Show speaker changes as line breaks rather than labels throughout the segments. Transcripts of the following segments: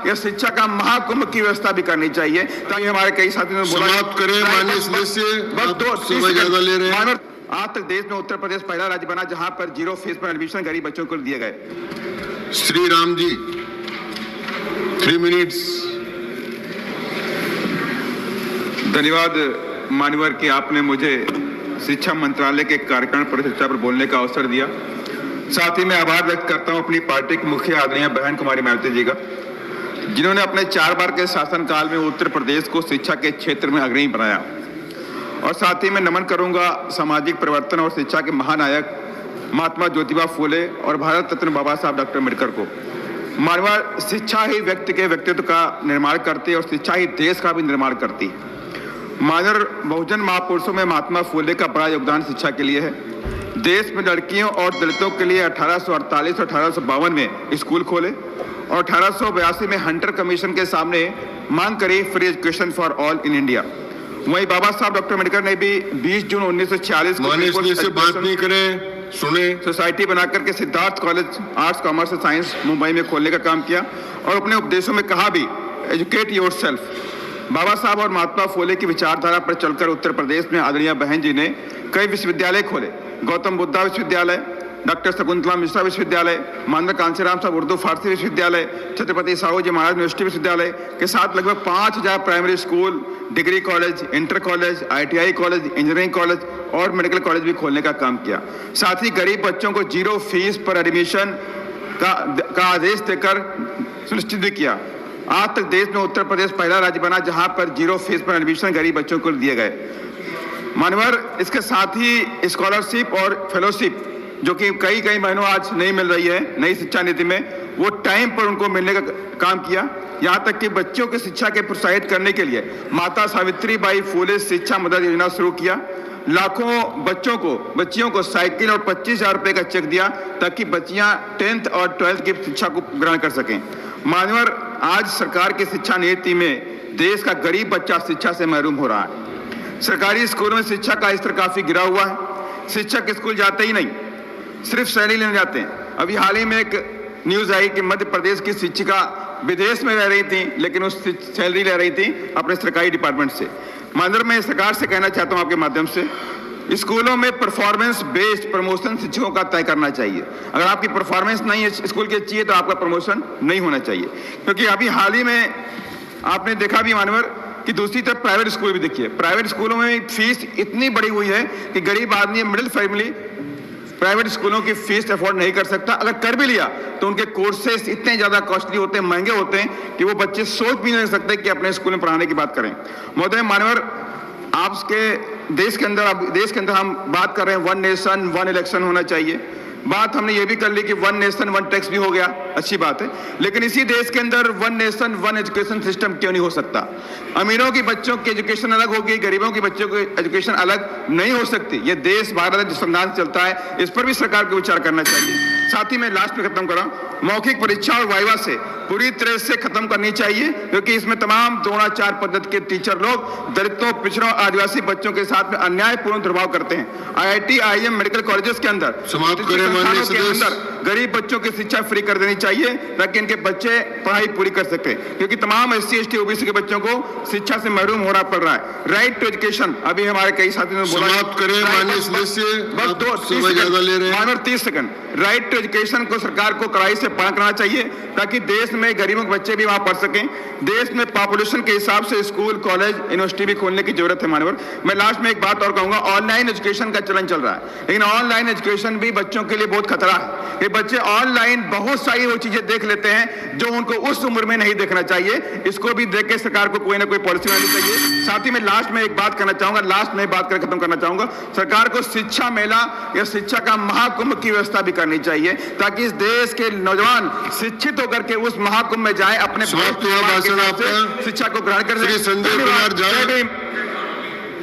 या शिक्षा का महाकुंभ की व्यवस्था भी करनी चाहिए, ताकि हमारे कई साथियों ने बोला
समाप्त करें माननीय सदस्य, समय ज्यादा ले रहे हैं।
आज तक देश में उत्तर प्रदेश पहला राज्य बना जहां पर 0 फीस पर एडमिशन गरीब बच्चों को दिए गए।
श्री राम जी 3 मिनट्स।
धन्यवाद मान्यवर कि आपने मुझे शिक्षा मंत्रालय के कार्यक्रम परिचर्चा पर बोलने का अवसर दिया। साथ ही मैं आभार व्यक्त करता हूं अपनी पार्टी की मुखिया आदरणीय बहन कुमारी मायावती जी का, जिन्होंने अपने 4 बार के शासनकाल में उत्तर प्रदेश को शिक्षा के क्षेत्र में अग्रणी बनाया। और साथ ही मैं नमन करूंगा सामाजिक परिवर्तन और शिक्षा के महानायक महात्मा ज्योतिबा फूले और भारत रत्न बाबा साहब डॉक्टर अम्बेडकर को। मानव शिक्षा ही व्यक्ति के व्यक्तित्व का निर्माण करती है और शिक्षा ही देश का भी निर्माण करती है। मानव बहुजन महापुरुषों में महात्मा फूले का बड़ा योगदान शिक्षा के लिए है। देश में लड़कियों और दलितों के लिए 1848 और 1852 में स्कूल खोले और 1882 में हंटर कमीशन के सामने मांग करी free education for all in India. वहीं बाबा साहब डॉक्टर अम्बेडकर ने भी 20 जून 1946
को से बात नहीं करें, सुने,
सोसाइटी बनाकर के सिद्धार्थ कॉलेज आर्ट्स कॉमर्स और साइंस मुंबई में खोलने का काम किया और अपने उपदेशों में कहा भी एजुकेट योरसेल्फ। बाबा साहब और महात्मा फूले की विचारधारा पर चलकर उत्तर प्रदेश में आदरणीय बहन जी ने कई विश्वविद्यालय खोले। गौतम बुद्धा विश्वविद्यालय, डॉक्टर शकुंतला मिश्रा विश्वविद्यालय, मानव कांशीराम साहब उर्दू फारसी विश्वविद्यालय, छत्रपति साहू जी महाराज यूनिवर्सिटी विश्वविद्यालय के साथ लगभग 5000 primary school, degree college, inter college, ITI college, engineering college और मेडिकल कॉलेज भी खोलने का काम किया। साथ ही गरीब बच्चों को 0 फीस पर एडमिशन का आदेश देकर सुनिश्चित भी किया। आज तक देश में उत्तर प्रदेश पहला राज्य बना जहां पर 0 फीस पर एडमिशन गरीब बच्चों को दिए गए। मानवर इसके साथ ही स्कॉलरशिप और फेलोशिप जो कि कई महीनों आज नहीं मिल रही है नई शिक्षा नीति में, वो टाइम पर उनको मिलने का काम किया। यहाँ तक कि बच्चों की शिक्षा के प्रोत्साहित करने के लिए माता सावित्री बाई फूले शिक्षा मदद योजना शुरू किया। लाखों बच्चियों को साइकिल और 25,000 रुपए का चेक दिया ताकि बच्चियां 10th और 12th की शिक्षा को ग्रहण कर सकें। मान्यवर आज सरकार की शिक्षा नीति में देश का गरीब बच्चा शिक्षा से महरूम हो रहा है। सरकारी स्कूलों में शिक्षा का स्तर काफी गिरा हुआ है। शिक्षक स्कूल जाते ही नहीं, सिर्फ सैलरी लेने जाते हैं। अभी हाल ही में एक न्यूज आई कि मध्य प्रदेश की शिक्षिका विदेश में रह रही थी, लेकिन उस सैलरी ले रही थी अपने सरकारी डिपार्टमेंट से। माननीय मैं सरकार से कहना चाहता हूं आपके माध्यम से, स्कूलों में परफॉर्मेंस बेस्ड प्रमोशन शिक्षकों का तय करना चाहिए। अगर आपकी परफॉर्मेंस नहीं है स्कूल की अच्छी है तो आपका प्रमोशन नहीं होना चाहिए। क्योंकि अभी हाल ही में आपने देखा भी मानवर कि दूसरी तरफ प्राइवेट स्कूल भी देखिए, प्राइवेट स्कूलों में फीस इतनी बढ़ी हुई है कि गरीब आदमी, मिडिल फैमिली प्राइवेट स्कूलों की फीस अफोर्ड नहीं कर सकता। अगर कर भी लिया तो उनके कोर्सेस इतने ज्यादा कॉस्टली होते हैं, महंगे होते हैं कि वो बच्चे सोच भी नहीं सकते कि अपने स्कूल में पढ़ाने की बात करें। महोदय मानवर आपके देश के अंदर हम बात कर रहे हैं 1 नेशन 1 इलेक्शन होना चाहिए। बात हमने ये भी कर ली कि 1 नेशन 1 टैक्स भी हो गया, अच्छी बात है। लेकिन इसी देश के अंदर 1 नेशन 1 एजुकेशन सिस्टम क्यों नहीं हो सकता? अमीरों की बच्चों की एजुकेशन अलग होगी, गरीबों की बच्चों की एजुकेशन अलग नहीं हो सकती। ये देश भारत जो संविधान चलता है, इस पर भी सरकार को विचार करना चाहिए। साथ ही मैं लास्ट में खत्म कर रहा हूं, मौखिक परीक्षा और वाइवा से पूरी तरह से खत्म करनी चाहिए, क्योंकि इसमें तमाम द्रोणाचार पद्धति के टीचर लोग दलितों, पिछड़ों, आदिवासी बच्चों के साथ में अन्यायपूर्ण दुर्भाव करते हैं। IIT, IIM मेडिकल कॉलेजेस के अंदर गरीब बच्चों की शिक्षा फ्री कर देनी चाहिए ताकि इनके बच्चे पढ़ाई पूरी कर सके, क्योंकि तमाम SC, ST, OBC के बच्चों को शिक्षा से महरूम होना पड़ रहा है। राइट टू एजुकेशन, अभी हमारे कई साथियों ने बोला,
समाप्त करें माननीय सदस्य, समय ज्यादा ले रहे हैं।
30 सेकंड। राइट टू एजुकेशन को सरकार को कड़ाई से पालन करना चाहिए ताकि देश में गरीबों के बच्चे भी वहां पढ़ सकें। देश में पॉपुलेशन के हिसाब से स्कूल, कॉलेज, यूनिवर्सिटी भी खोलने की जरूरत है। मानवर मैं लास्ट में एक बात और कहूंगा, ऑनलाइन एजुकेशन का चलन चल रहा है, लेकिन ऑनलाइन एजुकेशन भी बच्चों के लिए बहुत खतरा है। ये बच्चे ऑनलाइन बहुत सारी वो चीजें देख लेते हैं जो उनको उस उम्र में नहीं देखना चाहिए। इसको भी देख के सरकार को कोई ना कोई पॉलिसी लानी चाहिए। साथ ही मैं लास्ट में एक बात करना चाहूंगा, लास्ट में बात कर खत्म करना चाहूंगा, सरकार को शिक्षा मेला या शिक्षा का महाकुंभ की व्यवस्था भी करनी चाहिए ताकि इस देश के नौजवान शिक्षित होकर के उस महाकुंभ में जाए, अपने
शिक्षा को ग्रहण कर।
संजय कुमार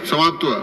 समाप्त हुआ।